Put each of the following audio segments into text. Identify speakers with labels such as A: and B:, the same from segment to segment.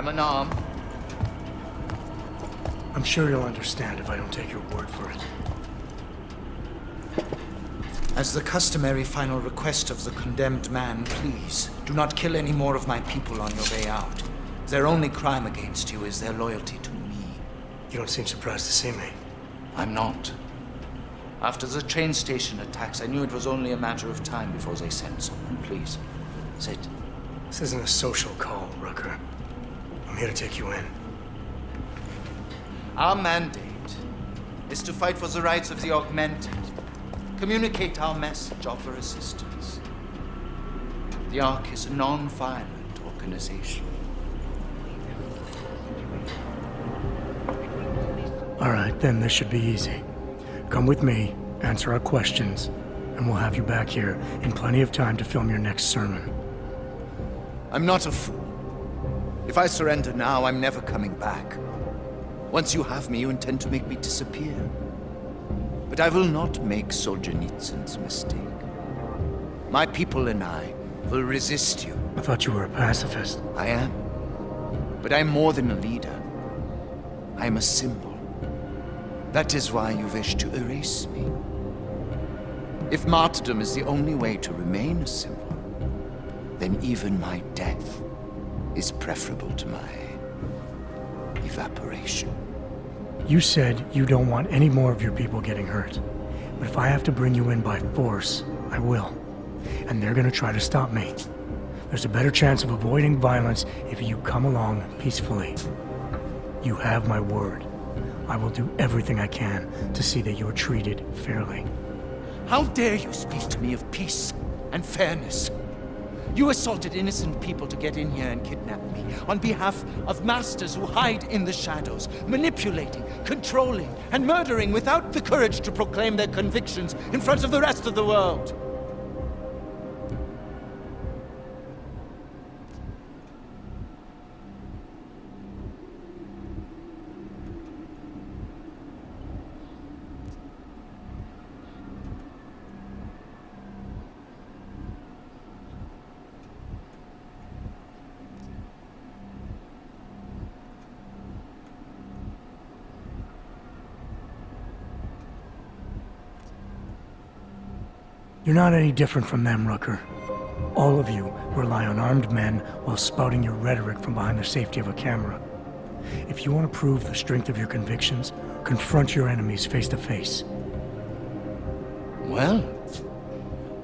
A: I'm unarmed.
B: I'm sure you'll understand if I don't take your word for it.
C: As the customary final request of the condemned man, please, do not kill any more of my people on your way out. Their only crime against you is their loyalty to me.
B: You don't seem surprised to see me.
A: I'm not. After the train station attacks, I knew it was only a matter of time before they sent someone. Please, sit.
B: This isn't a social call, Rucker. I'm here to take you in.
A: Our mandate is to fight for the rights of the augmented. Communicate our message, offer assistance. The Ark is a non-violent organization.
B: All right, then this should be easy. Come with me, answer our questions, and we'll have you back here in plenty of time to film your next sermon.
C: I'm not a fool. If I surrender now, I'm never coming back. Once you have me, you intend to make me disappear. But I will not make Solzhenitsyn's mistake. My people and I will resist you.
B: I thought you were a pacifist.
C: I am. But I'm more than a leader. I'm a symbol. That is why you wish to erase me. If martyrdom is the only way to remain a symbol, then even my death is preferable to my evaporation.
B: You said you don't want any more of your people getting hurt. But if I have to bring you in by force, I will. And they're gonna try to stop me. There's a better chance of avoiding violence if you come along peacefully. You have my word. I will do everything I can to see that you are treated fairly.
C: How dare you speak to me of peace and fairness? You assaulted innocent people to get in here and kidnap me on behalf of masters who hide in the shadows, manipulating, controlling, and murdering without the courage to proclaim their convictions in front of the rest of the world.
B: You're not any different from them, Rucker. All of you rely on armed men while spouting your rhetoric from behind the safety of a camera. If you want to prove the strength of your convictions, confront your enemies face to face.
C: Well,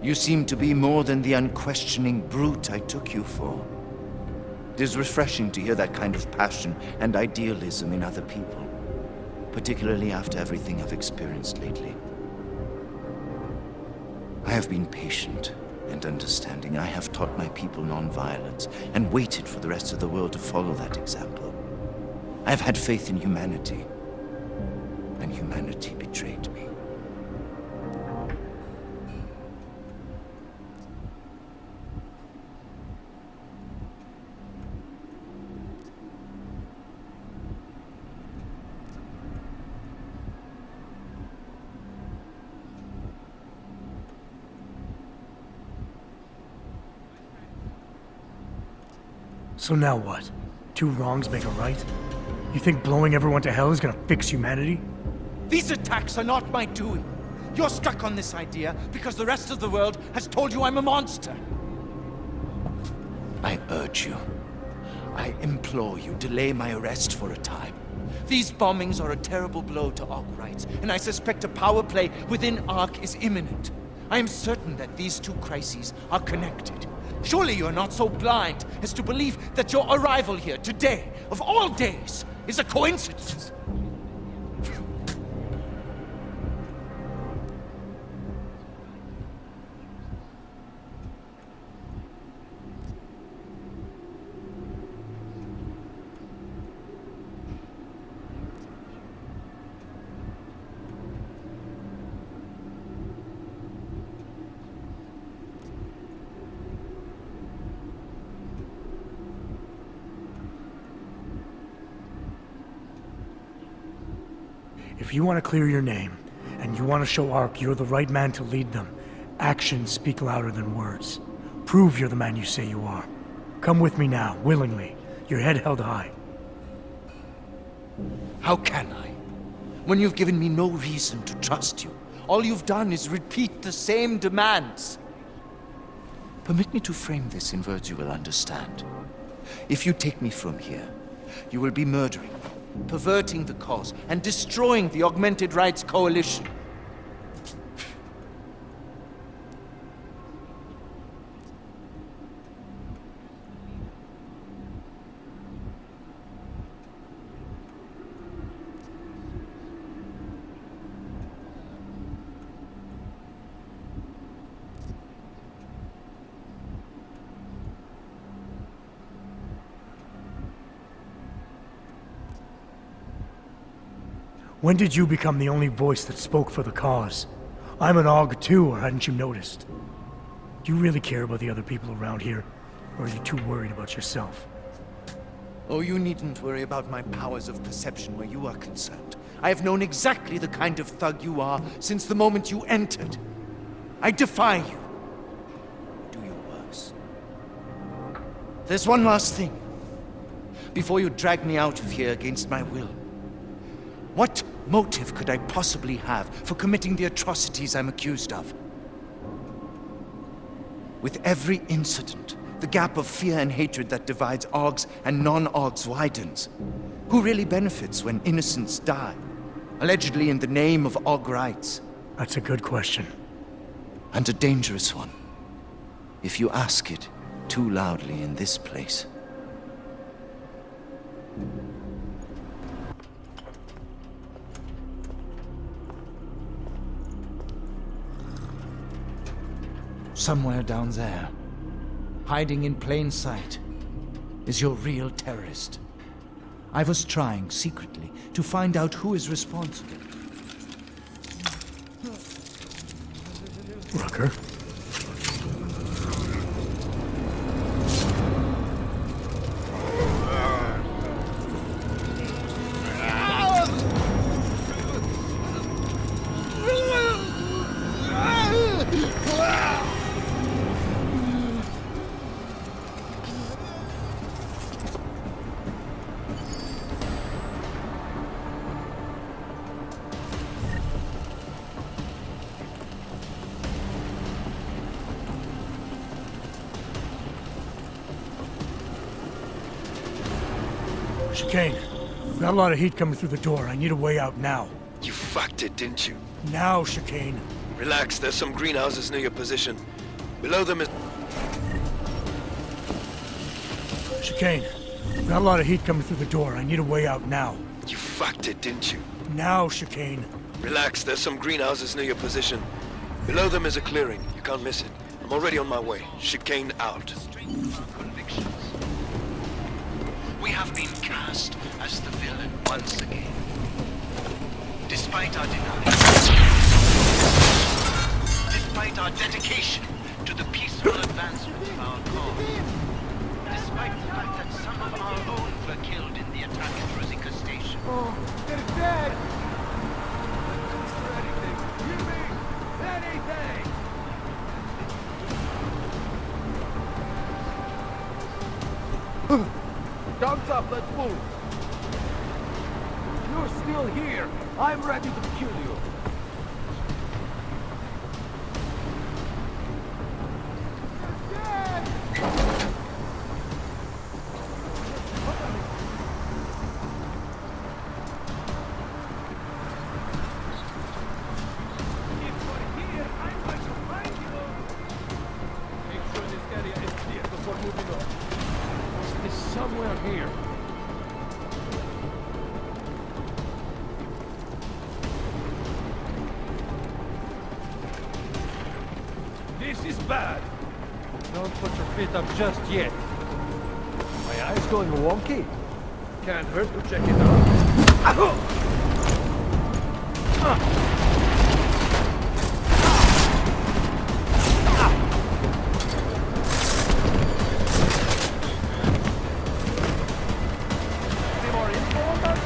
C: you seem to be more than the unquestioning brute I took you for. It is refreshing to hear that kind of passion and idealism in other people, particularly after everything I've experienced lately. I have been patient and understanding. I have taught my people non-violence and waited for the rest of the world to follow that example. I have had faith in humanity, and humanity betrayed me.
B: So now what? Two wrongs make a right? You think blowing everyone to hell is gonna fix humanity?
C: These attacks are not my doing. You're stuck on this idea because the rest of the world has told you I'm a monster. I urge you, I implore you, delay my arrest for a time. These bombings are a terrible blow to Ark rights, and I suspect a power play within Ark is imminent. I am certain that these two crises are connected. Surely you're not so blind as to believe that your arrival here today, of all days, is a coincidence.
B: If you want to clear your name, and you want to show Ark you're the right man to lead them, actions speak louder than words. Prove you're the man you say you are. Come with me now, willingly, Your head held high.
C: How can I? When you've given me no reason to trust you, all you've done is repeat the same demands. Permit me to frame this in words you will understand. If you take me from here, you will be murdering, perverting the cause, and destroying the Augmented Rights Coalition.
B: When did you become the only voice that spoke for the cause? I'm an AUG too, or hadn't you noticed? Do you really care about the other people around here? Or are you too worried about yourself?
C: Oh, you needn't worry about my powers of perception where you are concerned. I have known exactly the kind of thug you are since the moment you entered. I defy you. Do your worst. There's one last thing. Before you drag me out of here against my will, what motive could I possibly have for committing the atrocities I'm accused of? With every incident, the gap of fear and hatred that divides AUGs and non-AUGs widens. Who really benefits when innocents die? Allegedly in the name of AUG rights.
B: That's a good question.
C: And a dangerous one. If you ask it too loudly in this place. Somewhere down there, hiding in plain sight, is your real terrorist. I was trying, secretly, to find out who is responsible.
B: Rucker? Chicane, got a lot of heat coming through the door. I need a way out now.
D: You fucked it, didn't you?
B: Now, Chicane.
D: Relax, there's some greenhouses near your position. Below them is...
B: Chicane, got a lot of heat coming through the door. I need a way out now.
D: You fucked it, didn't you?
B: Now, Chicane.
D: Relax, there's some greenhouses near your position. Below them is a clearing. You can't miss it. I'm already on my way. Chicane out.
A: Convictions. We have been cast as the villain once again. Despite our denials, despite our dedication to the peaceful advancement of our cause, despite the fact that some of our own were killed in the attack at Rosika Station.
E: Oh, they're dead! Anything! You mean anything! Thumbs up, let's move! You're still here! I'm ready to kill you! You're dead! If you're here, I'm going to find you! Make sure this area is clear before moving on. It's somewhere here. This is bad. Don't put your feet up just yet. My eye's going wonky. Can't hurt to check it out. Any more info on that?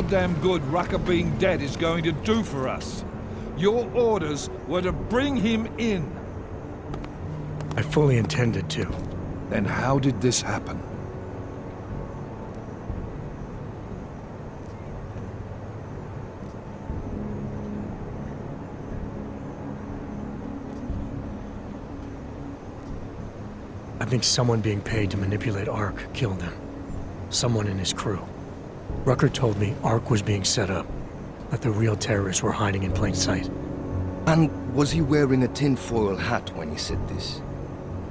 E: goddamn good Rucker being dead is going to do for us. Your orders were to bring him in.
B: I fully intended to.
E: Then how did this happen?
B: I think someone being paid to manipulate Ark killed him. Someone in his crew. Rucker told me Ark was being set up, that the real terrorists were hiding in plain sight.
F: And was he wearing a tinfoil hat when he said this?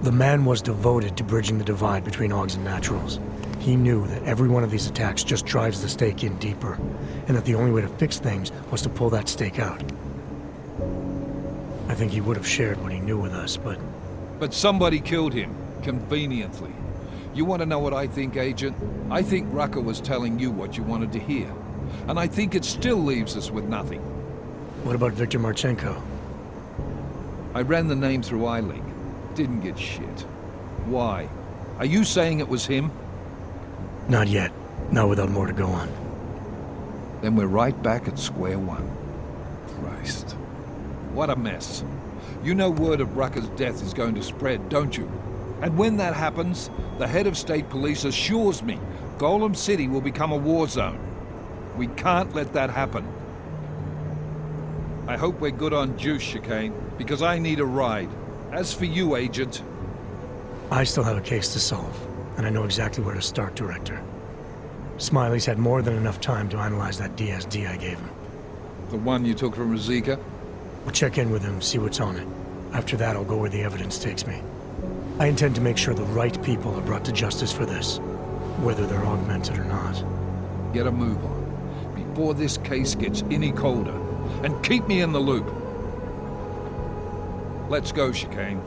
B: The man was devoted to bridging the divide between Augs and Naturals. He knew that every one of these attacks just drives the stake in deeper, and that the only way to fix things was to pull that stake out. I think he would have shared what he knew with us, but...
E: But somebody killed him, conveniently. You want to know what I think, Agent? I think Rucker was telling you what you wanted to hear. And I think it still leaves us with nothing.
B: What about Viktor Marchenko?
E: I ran the name through iLink. Didn't get shit. Why? Are you saying it was him?
B: Not yet. Not without more to go on.
E: Then we're right back at square one. Christ. What a mess. You know word of Rucker's death is going to spread, don't you? And when that happens, the head of state police assures me Golem City will become a war zone. We can't let that happen. I hope we're good on juice, Chicane, because I need a ride. As for you, Agent...
B: I still have a case to solve, and I know exactly where to start, Director. Smiley's had more than enough time to analyze that DSD I gave him.
E: The one you took from Ruzika?
B: We'll check in with him, see what's on it. After that, I'll go where the evidence takes me. I intend to make sure the right people are brought to justice for this, whether they're augmented or not.
E: Get a move on, before this case gets any colder, and keep me in the loop. Let's go, Chicane.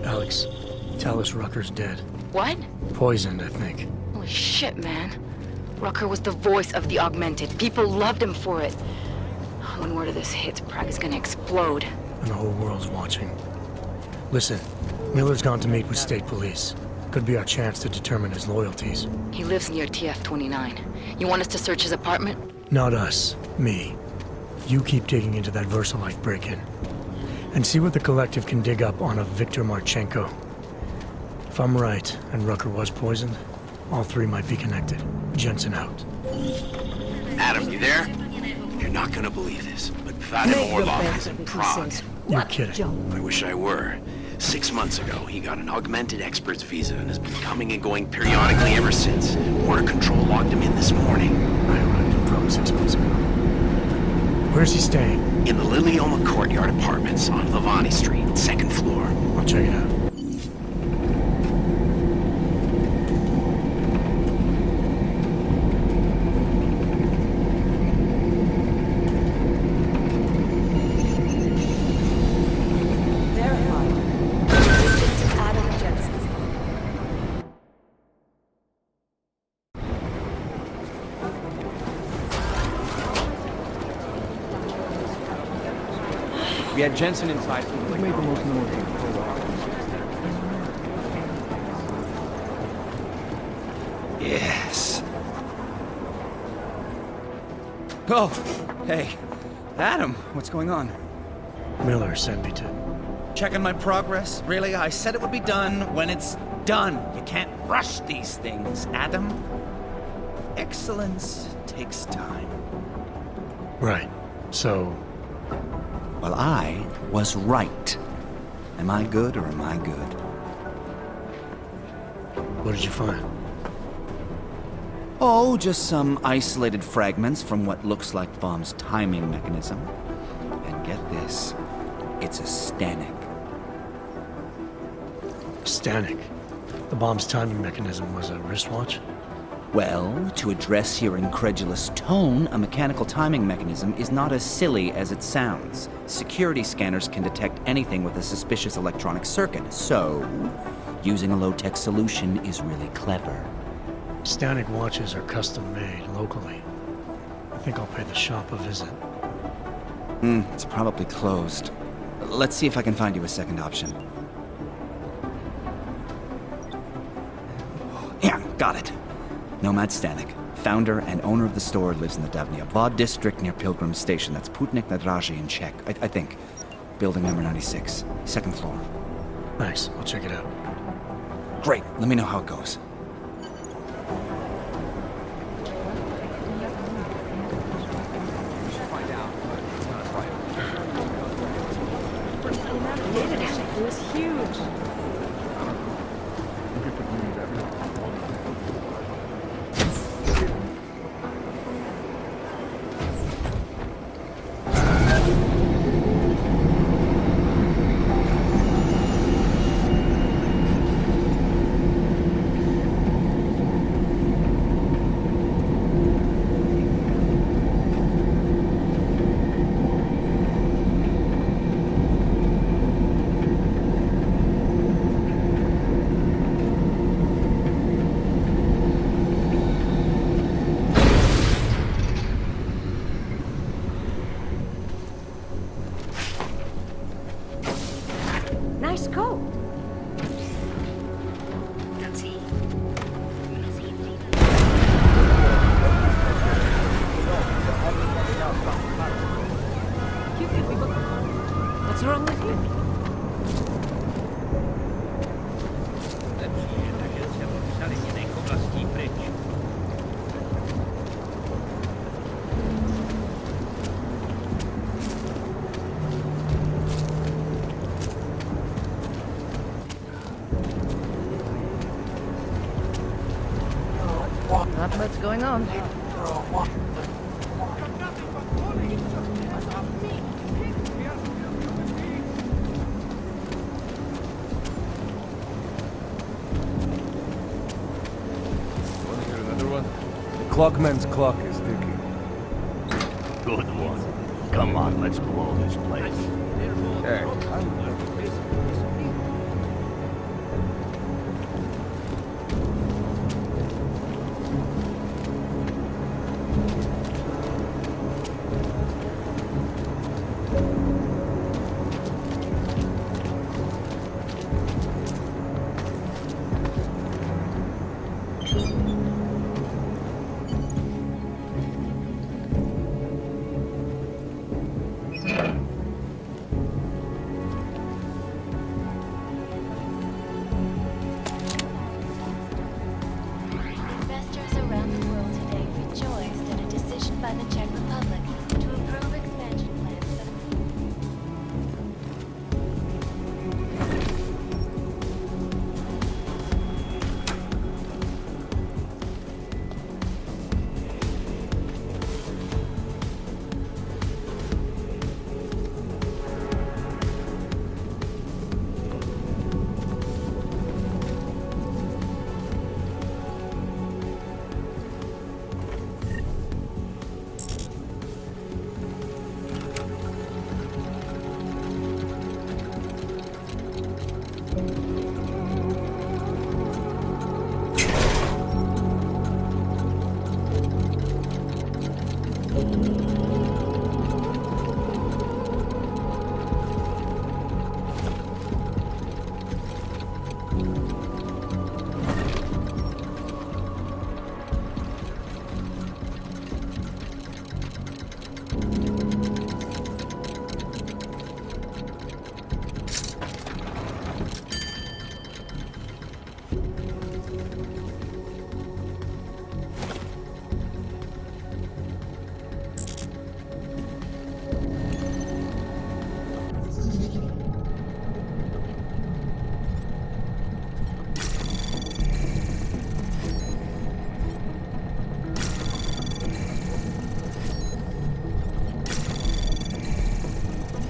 B: Alex, tell us Rucker's dead.
G: What?
B: Poisoned, I think.
G: Holy shit, man. Rucker was the voice of the Augmented. People loved him for it. When word of this hits, Prague is gonna explode.
B: And the whole world's watching. Listen, Miller's gone to meet with state police. Could be our chance to determine his loyalties.
G: He lives near TF-29. You want us to search his apartment?
B: Not us. Me. You keep digging into that VersaLife break-in. And see what the Collective can dig up on a Viktor Marchenko. If I'm right, and Rucker was poisoned, all three might be connected. Jensen out.
H: Adam, you there? You're not gonna believe this, but Vadim Orlov is in Prague.
B: You're kidding.
H: I wish I were. 6 months ago, he got an augmented expert's visa and has been coming and going periodically ever since. Border Control logged him in this morning.
B: I arrived in Prague 6 months ago. Where's he staying?
H: In the Lilioma Courtyard Apartments on Lavani Street, 2nd floor.
B: I'll check it out.
I: We had Jensen inside. He made the most noise for a while.
H: Yes.
I: Oh, hey. Adam, what's going on?
B: Miller sent me to.
J: Checking my progress? Really? I said it would be done when it's done. You can't rush these things, Adam. Excellence takes time.
B: Right. So...
J: Well, I was right. Am I good or am I good?
B: What did you find?
J: Oh, just some isolated fragments from what looks like Bomb's timing mechanism. And get this, it's a Stanek.
B: Stanek, the bomb's timing mechanism was a wristwatch?
J: Well, to address your incredulous tone, a mechanical timing mechanism is not as silly as it sounds. Security scanners can detect anything with a suspicious electronic circuit, so using a low-tech solution is really clever.
B: Stanek watches are custom made locally. I think I'll pay the shop a visit.
J: It's probably closed. Let's see if I can find you a second option. Yeah, got it. Nomad Stanek, founder and owner of the store, lives in the Davnia Vod district near Pilgrim Station. That's Putnik Nadraji in Czech, I think. Building number 96, second floor.
B: Nice, I'll check it out.
J: Great, let me know how it goes.
G: It was huge. Nice coat. What's wrong with you? Not much going on.
K: Clockman's clock is ticking.
L: Good one. Come on, let's blow this place.
K: Hey,
M: Investors around the world today rejoiced at a decision by the Czech Republic to approve expansion plans for the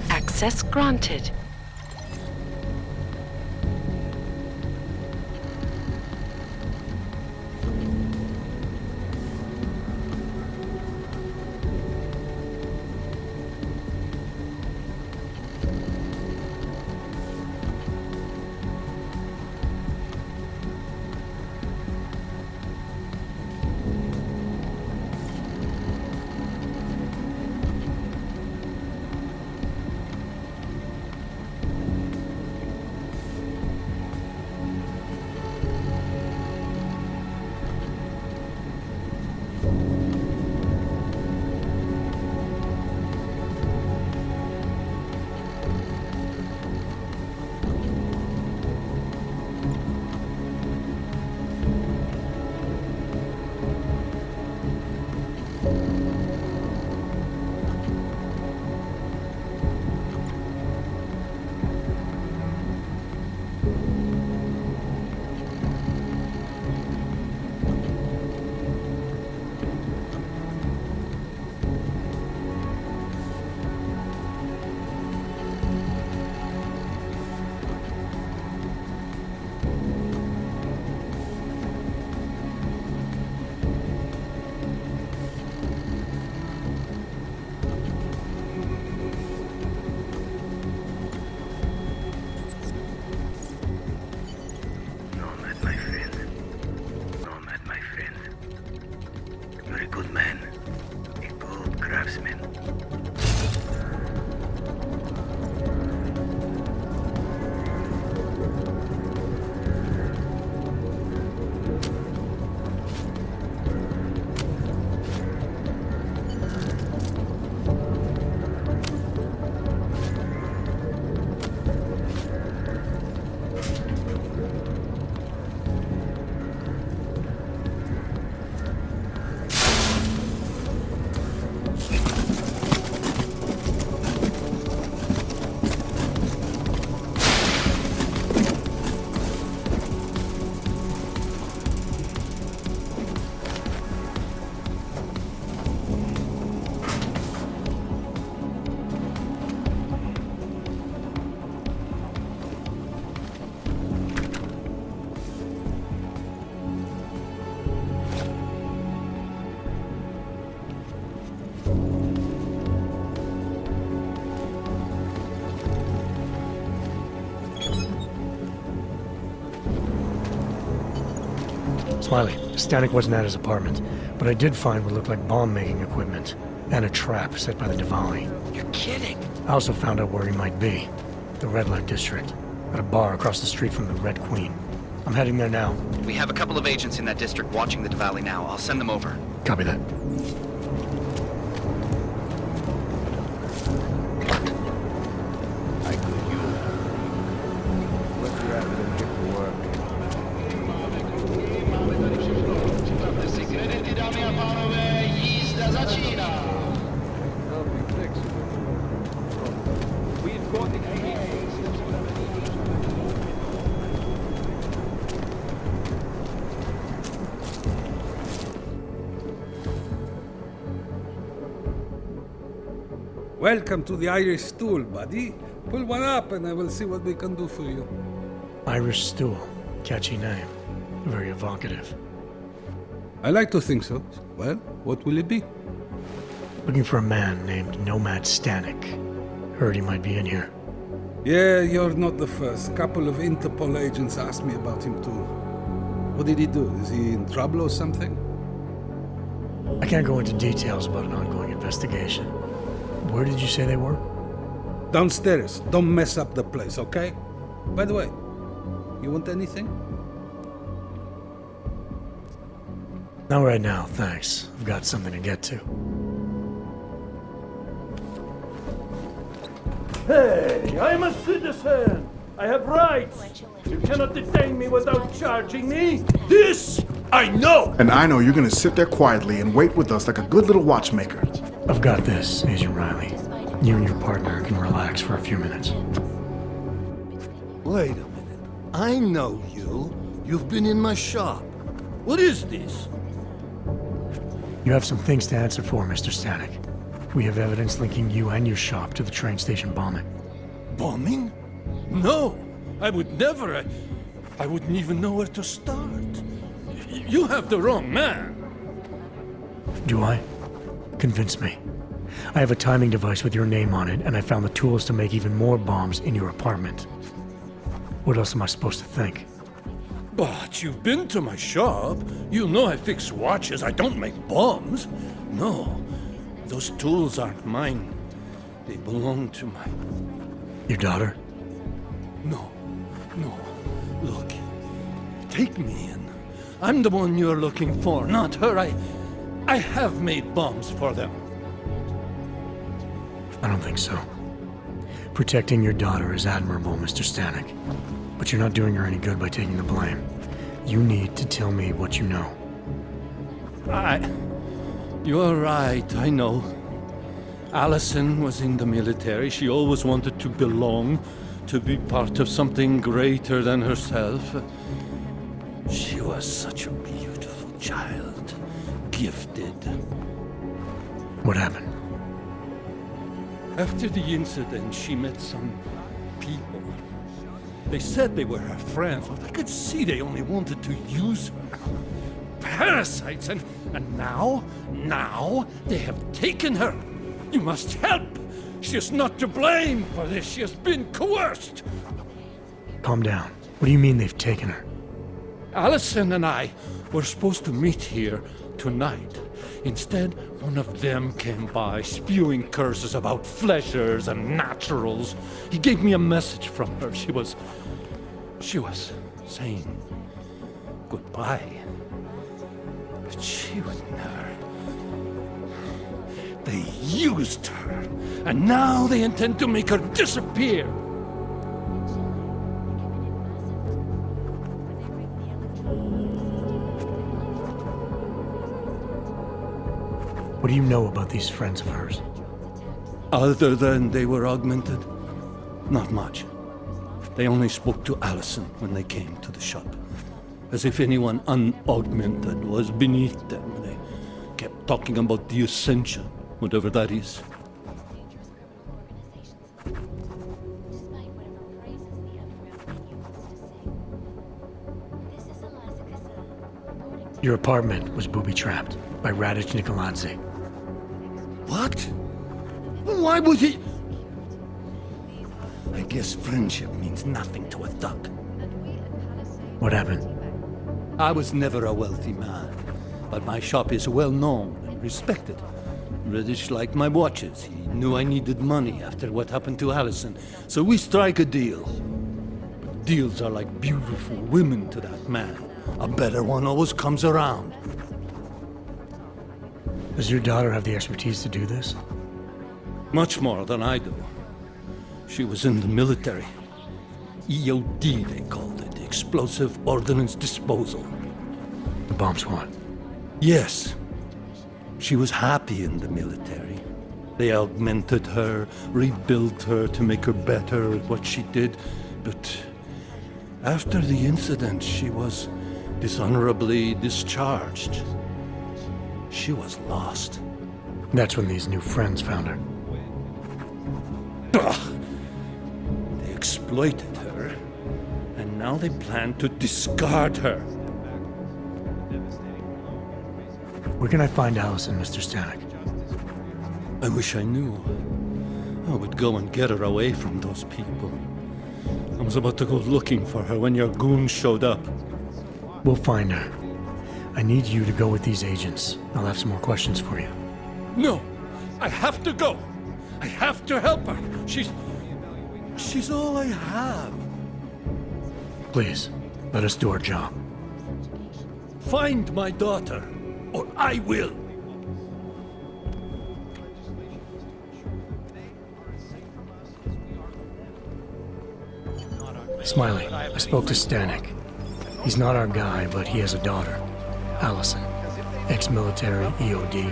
G: Access granted.
B: Smiley, Stanek wasn't at his apartment, but I did find what looked like bomb-making equipment, and a trap set by the Diwali.
H: You're kidding.
B: I also found out where he might be. The Red Light District, at a bar across the street from the Red Queen. I'm heading there now.
J: We have a couple of agents in that district watching the Diwali now. I'll send them over.
B: Copy that.
K: I could use it. Let you have them get to work. We've got the
N: Welcome to the Irish Stool, buddy. Pull one up and I will see what we can do for you.
B: Irish Stool. Catchy name. Very evocative.
N: I like to think so. Well, what will it be?
B: Looking for a man named Nomad Stanek. Heard he might be in here.
N: Yeah, you're not the first. Couple of Interpol agents asked me about him too. What did he do? Is he in trouble or something?
B: I can't go into details about an ongoing investigation. Where did you say they were?
N: Downstairs. Don't mess up the place, okay? By the way, you want anything?
B: Not right now, thanks. I've got something to get to.
O: Hey, I'm a citizen! I have rights! You cannot detain me without charging me! This I know!
P: And I know you're gonna sit there quietly and wait with us like a good little watchmaker.
B: I've got this, Agent Riley. You and your partner can relax for a few minutes.
Q: Wait a minute. I know you. You've been in my shop. What is this?
B: You have some things to answer for, Mr. Stanek. We have evidence linking you and your shop to the train station bombing.
O: Bombing? No! I would never. I wouldn't even know where to start. You have the wrong man.
B: Do I? Convince me. I have a timing device with your name on it, and I found the tools to make even more bombs in your apartment. What else am I supposed to think?
O: But you've been to my shop. You know I fix watches. I don't make bombs. No, those tools aren't mine. They belong to my...
B: Your daughter?
O: No. Look, take me in. I'm the one you're looking for, not her. I have made bombs for them.
B: I don't think so. Protecting your daughter is admirable, Mr. Stanek. But you're not doing her any good by taking the blame. You need to tell me what you know.
O: You're right, I know. Allison was in the military. She always wanted to belong, to be part of something greater than herself. She was such a beautiful child. Gifted.
B: What happened?
O: After the incident, she met some people. They said they were her friends, but I could see they only wanted to use her. Parasites, and now they have taken her. You must help. She is not to blame for this. She has been coerced.
B: Calm down. What do you mean they've taken her?
O: Allison and I were supposed to meet here tonight. Instead, one of them came by, spewing curses about fleshers and naturals. He gave me a message from her. She was saying goodbye. But she would never. They used her, and now they intend to make her disappear.
B: What do you know about these friends of hers?
O: Other than they were augmented? Not much. They only spoke to Allison when they came to the shop. As if anyone unaugmented was beneath them. They kept talking about the Ascension, whatever that is.
B: Your apartment was booby-trapped by Radic Nicoladze.
Q: What? Why would he... I guess friendship means nothing to a thug.
B: What happened?
O: I was never a wealthy man, but my shop is well known and respected. Reddish liked my watches. He knew I needed money after what happened to Allison, so we strike a deal. But deals are like beautiful women to that man. A better one always comes around.
B: Does your daughter have the expertise to do this?
O: Much more than I do. She was in the military. EOD, they called it. Explosive Ordnance Disposal.
B: The bomb squad?
O: Yes. She was happy in the military. They augmented her, rebuilt her to make her better at what she did. But after the incident, she was dishonorably discharged. She was lost.
B: That's when these new friends found her.
O: Ugh. They exploited her, and now they plan to discard her.
B: Where can I find Allison, Mr. Stanek?
O: I wish I knew. I would go and get her away from those people. I was about to go looking for her when your goons showed up.
B: We'll find her. I need you to go with these agents. I'll have some more questions for you.
O: No! I have to go! I have to help her! She's all I have.
B: Please, let us do our job.
O: Find my daughter, or I will!
B: Smiley, I spoke to Stanek. He's not our guy, but he has a daughter, Allison. Ex-military, EOD.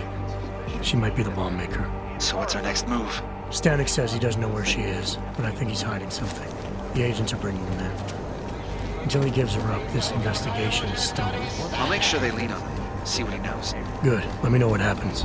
B: She might be the bomb maker.
R: So what's our next move?
B: Stanek says he doesn't know where she is, but I think he's hiding something. The agents are bringing him in. Until he gives her up, this investigation is stalled.
R: I'll make sure they lean on him. See what he knows.
B: Good. Let me know what happens.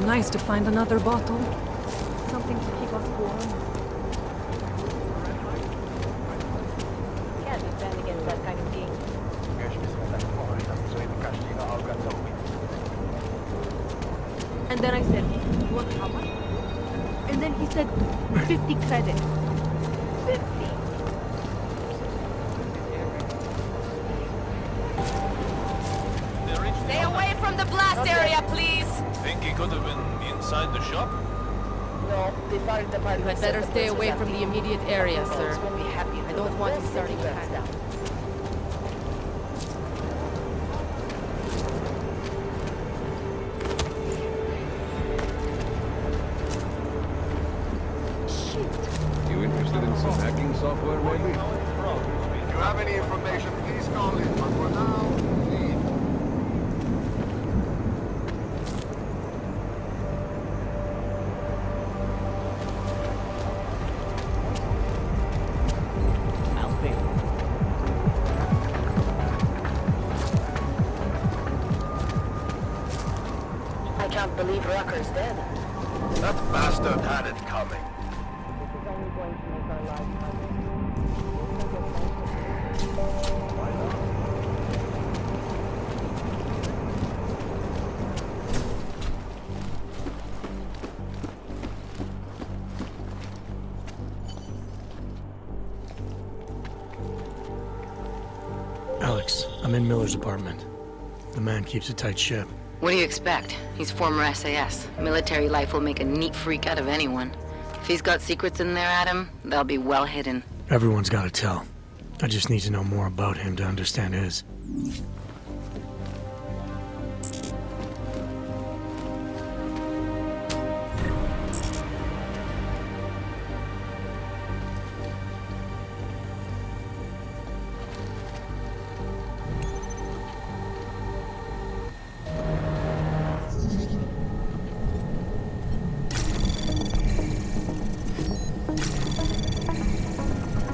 S: Nice to find another bottle. Something to keep us warm.
T: Can't defend against that kind of game.
S: And then I said, you want how much? And then he said, 50 credit. 50.
U: Stay away from the blast area, please!
V: Think he could have been inside the shop?
T: No, the fire department.
U: You had better stay away from the immediate area, sir. I don't want you starting to hand out.
E: You interested in some hacking software, maybe?
V: If you have any information, please call in. But for now,
T: I can't believe Rucker's dead.
V: that bastard had it coming.
T: This is only going to make our lives harder.
B: Alex, I'm in Miller's apartment. The man keeps a tight ship.
G: What do you expect? He's former SAS. Military life will make a neat freak out of anyone. If he's got secrets in there, Adam, they'll be well hidden.
B: Everyone's got to tell. I just need to know more about him to understand his.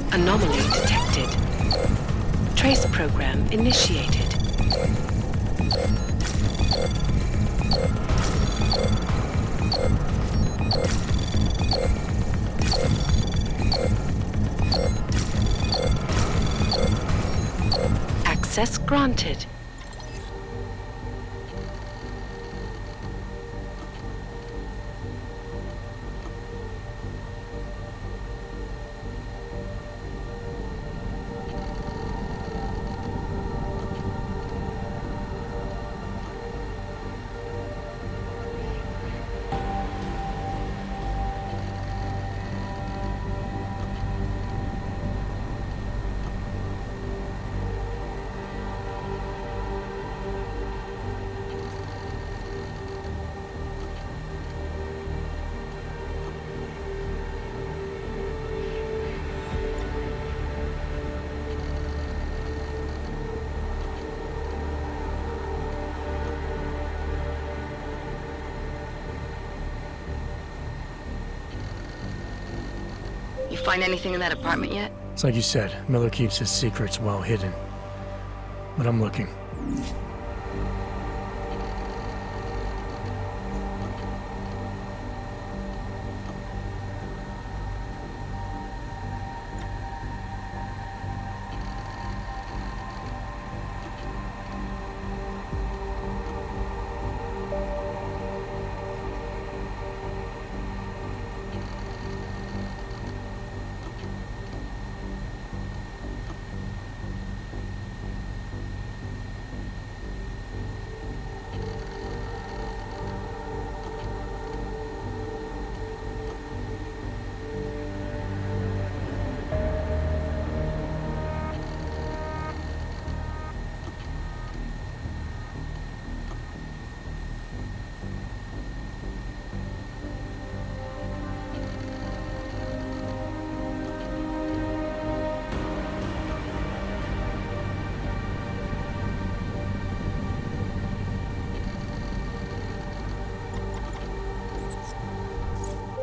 C: Anomaly detected. Trace program initiated. Access granted.
G: You find anything in that apartment yet?
B: It's like you said, Miller keeps his secrets well hidden. But I'm looking.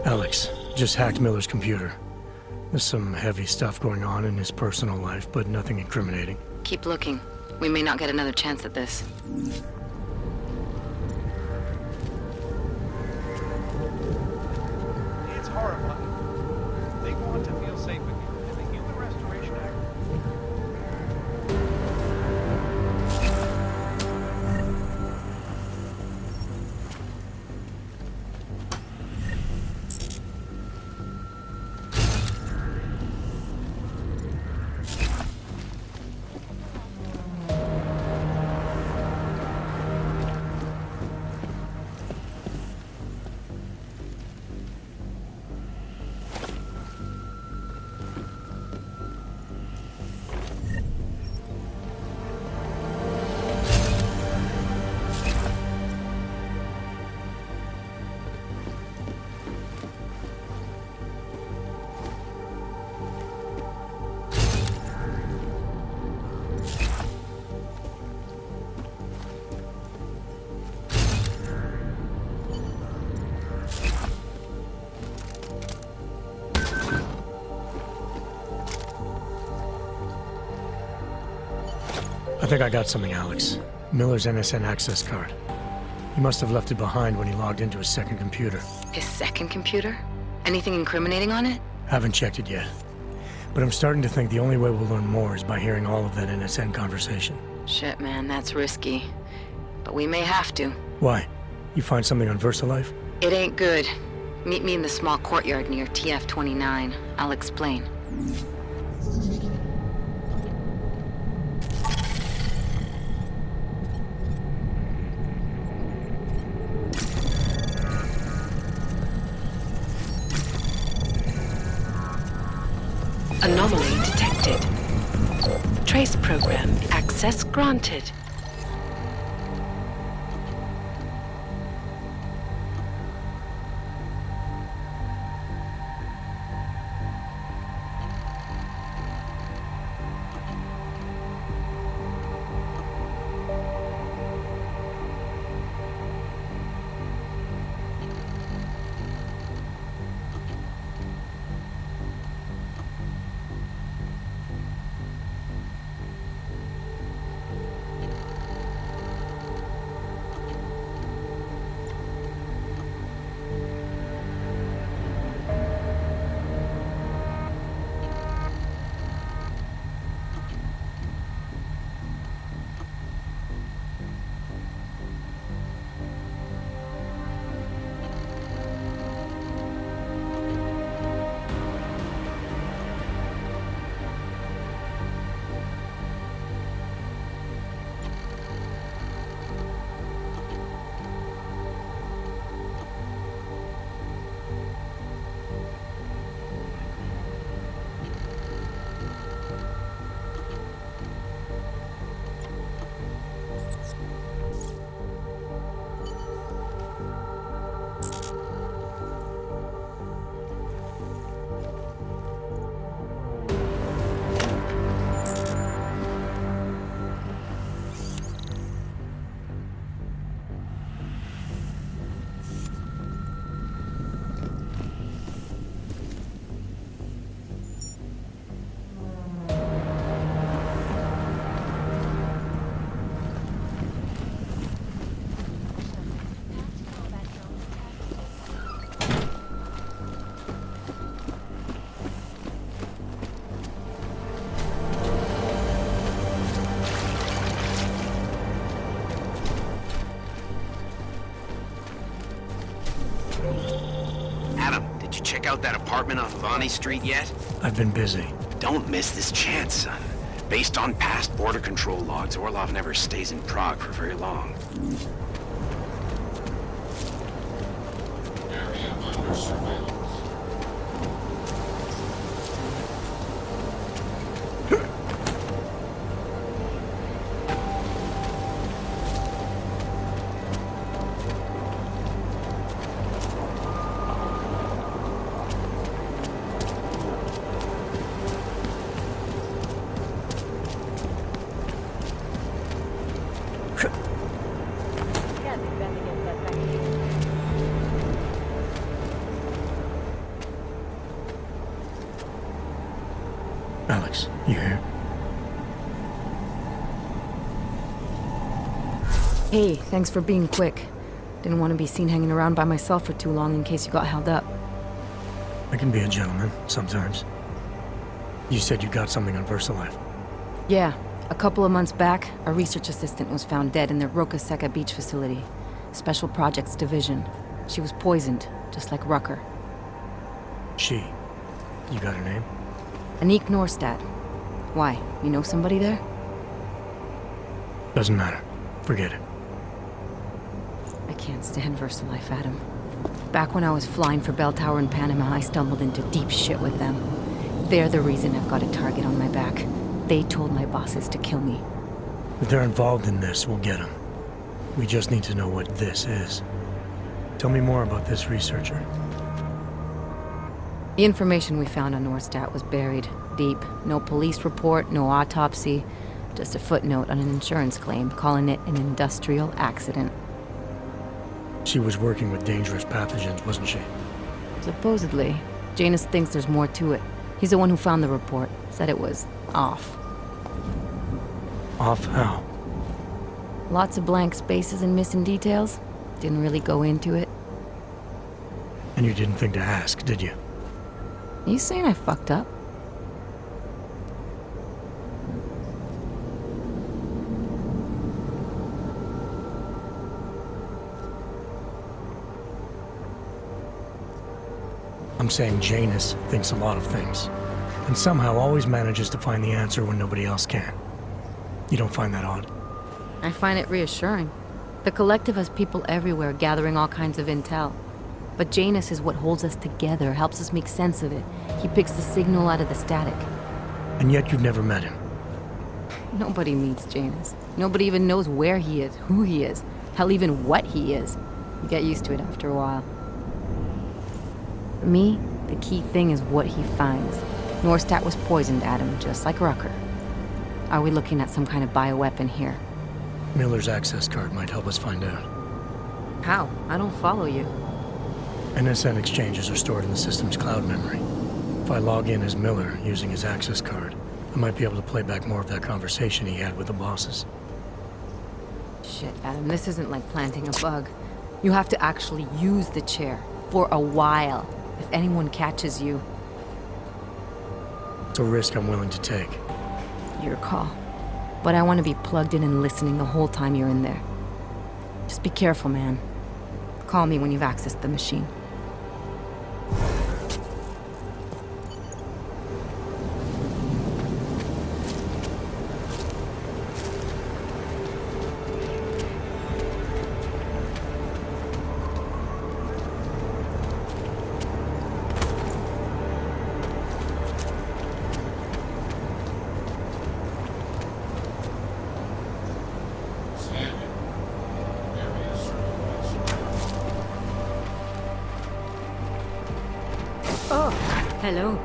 B: Alex, just hacked Miller's computer. There's some heavy stuff going on in his personal life, but nothing incriminating.
G: Keep looking. We may not get another chance at this.
D: It's horrifying. They want to feel safe with you, and the Human Restoration Act.
B: I think I got something, Alex. Miller's NSN access card. He must have left it behind when he logged into his second computer.
G: His second computer? Anything incriminating on it?
B: Haven't checked it yet. But I'm starting to think the only way we'll learn more is by hearing all of that NSN conversation.
G: Shit, man, that's risky. But we may have to.
B: Why? You find something on VersaLife?
G: It ain't good. Meet me in the small courtyard near TF-29. I'll explain.
C: Anomaly detected. Trace program access granted.
H: Did you check out that apartment on Vonnie Street yet?
B: I've been busy.
H: Don't miss this chance, son. Based on past border control logs, Orlov never stays in Prague for very long.
B: Alex, you here?
G: Hey, thanks for being quick. Didn't want to be seen hanging around by myself for too long in case you got held up.
B: I can be a gentleman, sometimes. You said you got something on VersaLife.
G: Yeah, a couple of months back, a research assistant was found dead in their Rokaseka beach facility. Special Projects Division. She was poisoned, just like Rucker.
B: She. You got her name?
G: Anik Norstad. Why? You know somebody there?
B: Doesn't matter. Forget it.
G: I can't stand VersaLife, Adam. Back when I was flying for Bell Tower in Panama, I stumbled into deep shit with them. They're the reason I've got a target on my back. They told my bosses to kill me.
B: If they're involved in this, we'll get them. We just need to know what this is. Tell me more about this researcher.
G: The information we found on Norstad was buried deep. No police report, no autopsy. Just a footnote on an insurance claim, calling it an industrial accident.
B: She was working with dangerous pathogens, wasn't she?
G: Supposedly. Janus thinks there's more to it. He's the one who found the report. Said it was off.
B: Off how?
G: Lots of blank spaces and missing details. Didn't really go into it.
B: And you didn't think to ask, did you?
G: You saying I fucked up?
B: I'm saying Janus thinks a lot of things, and somehow always manages to find the answer when nobody else can. You don't find that odd?
G: I find it reassuring. The Collective has people everywhere gathering all kinds of intel. But Janus is what holds us together, helps us make sense of it. He picks the signal out of the static.
B: And yet you've never met him.
G: Nobody meets Janus. Nobody even knows where he is, who he is, hell, even what he is. You get used to it after a while. For me, the key thing is what he finds. Norstat was poisoned, Adam, just like Rucker. Are we looking at some kind of bioweapon here?
B: Miller's access card might help us find out.
G: How? I don't follow you.
B: NSN exchanges are stored in the system's cloud memory. If I log in as Miller using his access card, I might be able to play back more of that conversation he had with the bosses.
G: Shit, Adam, this isn't like planting a bug. You have to actually use the chair. For a while. If anyone catches you.
B: It's a risk I'm willing to take.
G: Your call. But I want to be plugged in and listening the whole time you're in there. Just be careful, man. Call me when you've accessed the machine. Hello.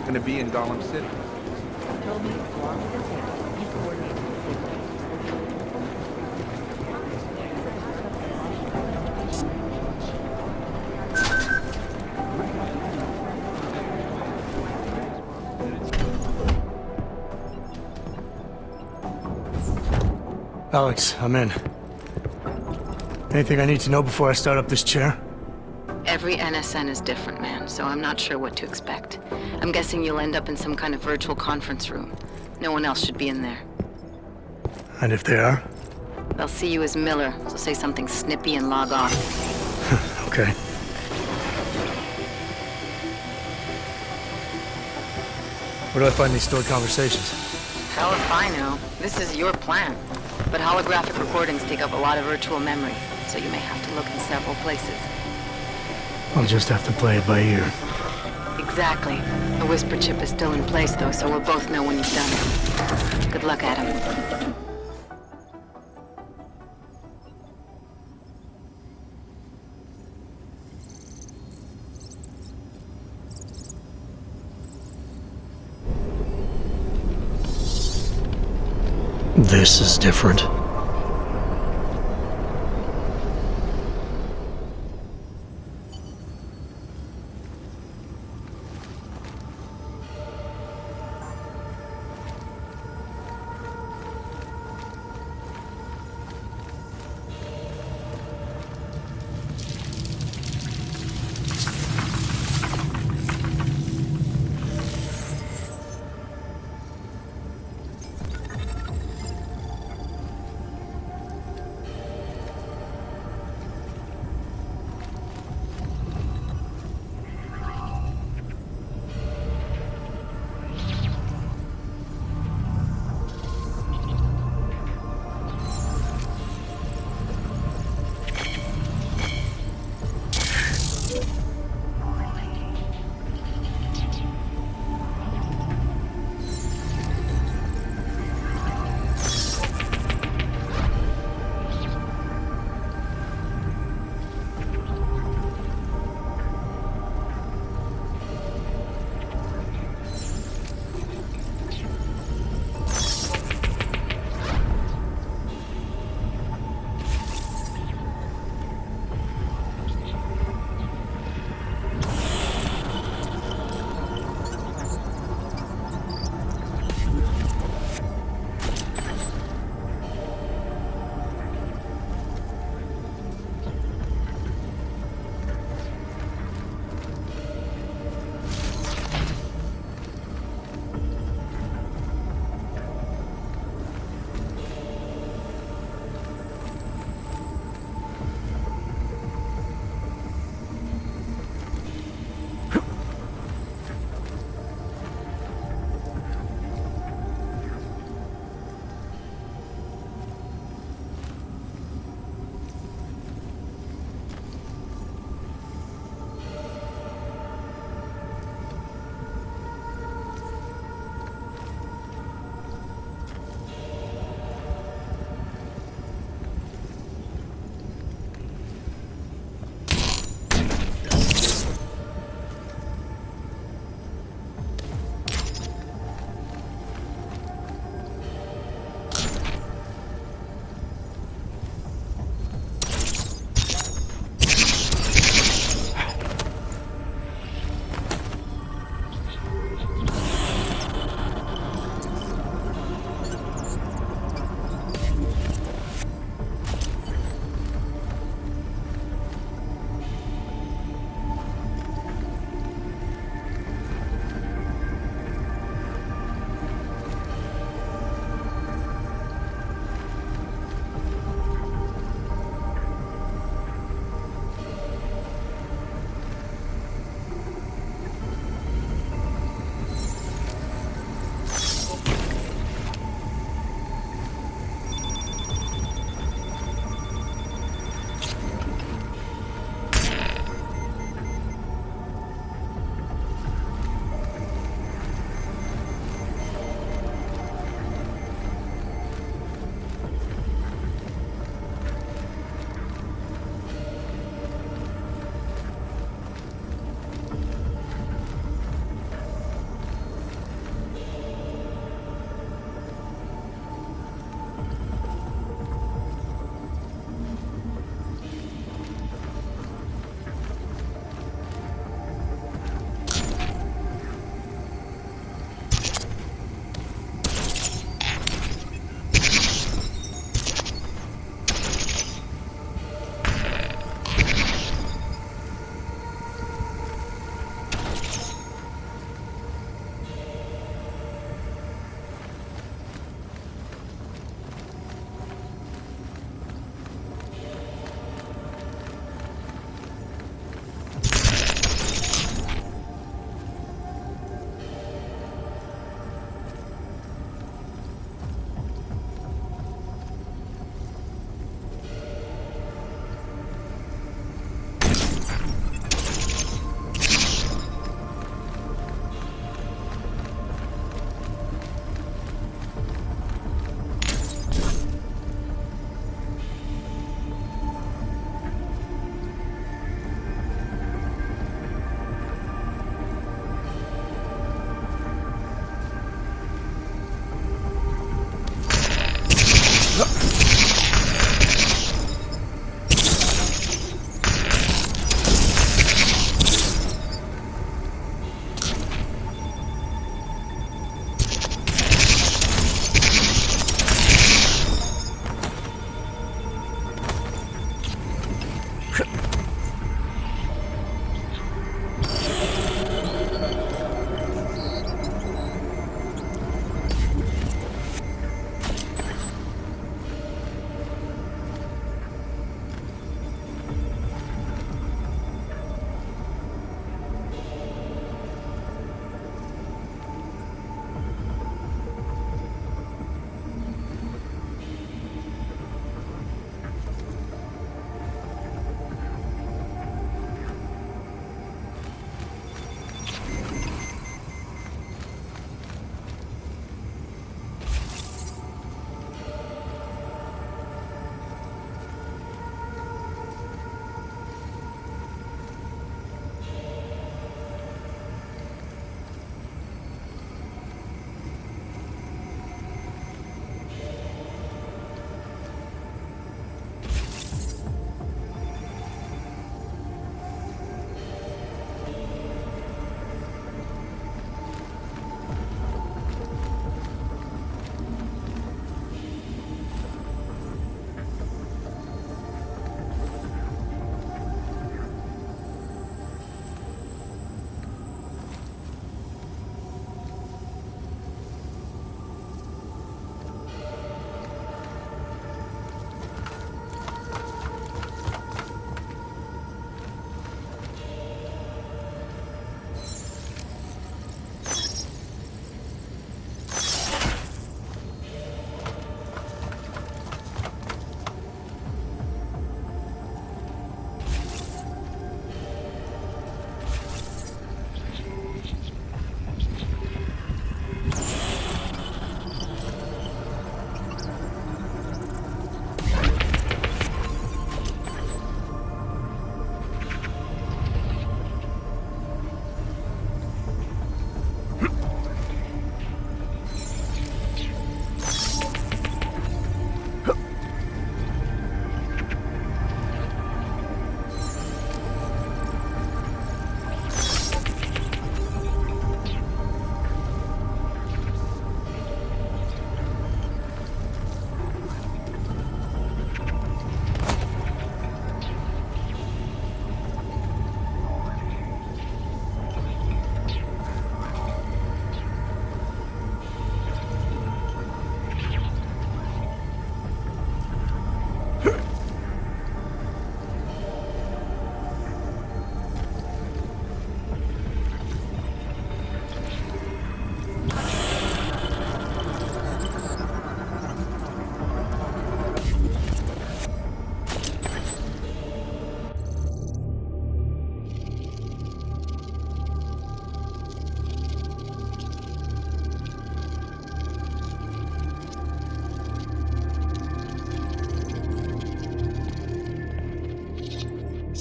K: Going to be in Gollum City.
B: Alex, I'm in. Anything I need to know before I start up this chair?
G: Every NSN is different, man, so I'm not sure what to expect. I'm guessing you'll end up in some kind of virtual conference room. No one else should be in there.
B: And if they are?
G: They'll see you as Miller, so say something snippy and log off.
B: Okay. Where do I find these stored conversations?
G: Hell if I know. This is your plan. But holographic recordings take up a lot of virtual memory, so you may have to look in several places.
B: I'll just have to play it by ear.
G: Exactly. The whisper chip is still in place, though, so we'll both know when you've done it. Good luck, Adam.
B: This is different.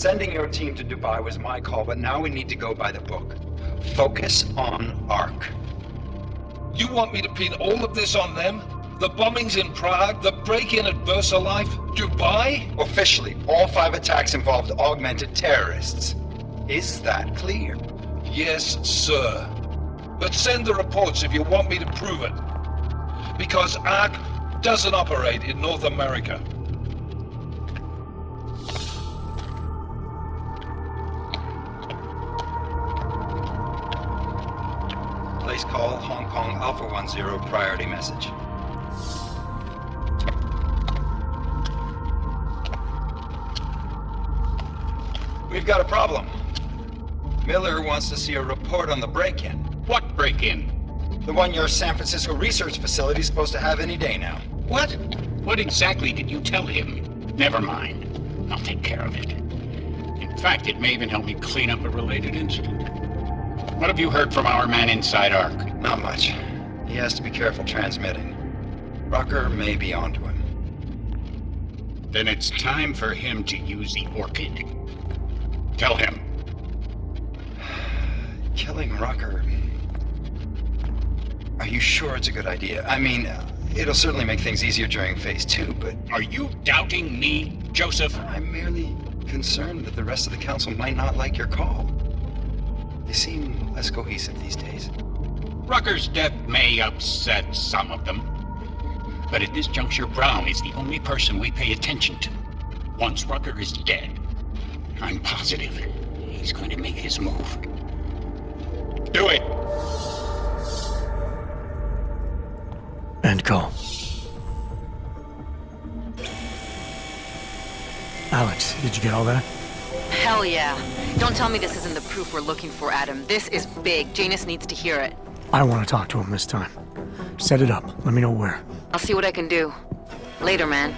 A: Sending your team to Dubai was my call, but now we need to go by the book. Focus on Ark.
E: You want me to pin all of this on them? The bombings in Prague, the break-in at VersaLife, Dubai?
A: Officially, all 5 attacks involved augmented terrorists. Is that clear?
E: Yes, sir. But send the reports if you want me to prove it. Because Ark doesn't operate in North America.
A: Place call, Hong Kong Alpha 10, priority message. We've got a problem. Miller wants to see a report on the break-in.
F: What break-in?
A: The one your San Francisco research facility is supposed to have any day now.
F: What? What exactly did you tell him? Never mind. I'll take care of it. In fact, it may even help me clean up a related incident. What have you heard from our man inside Ark?
A: Not much. He has to be careful transmitting. Rucker may be onto him.
F: Then it's time for him to use the Orchid. Tell him.
A: Killing Rucker. Are you sure it's a good idea? I mean, it'll certainly make things easier during Phase 2, but...
F: Are you doubting me, Joseph?
A: I'm merely concerned that the rest of the Council might not like your call. They seem less cohesive these days.
F: Rucker's death may upset some of them. But at this juncture, Brown is the only person we pay attention to. Once Rucker is dead, I'm positive he's going to make his move. Do it!
B: End call. Alex, did you get all that?
G: Hell yeah. Don't tell me this isn't the proof we're looking for, Adam. This is big. Janus needs to hear it.
B: I want to talk to him this time. Set it up. Let me know where.
G: I'll see what I can do. Later, man.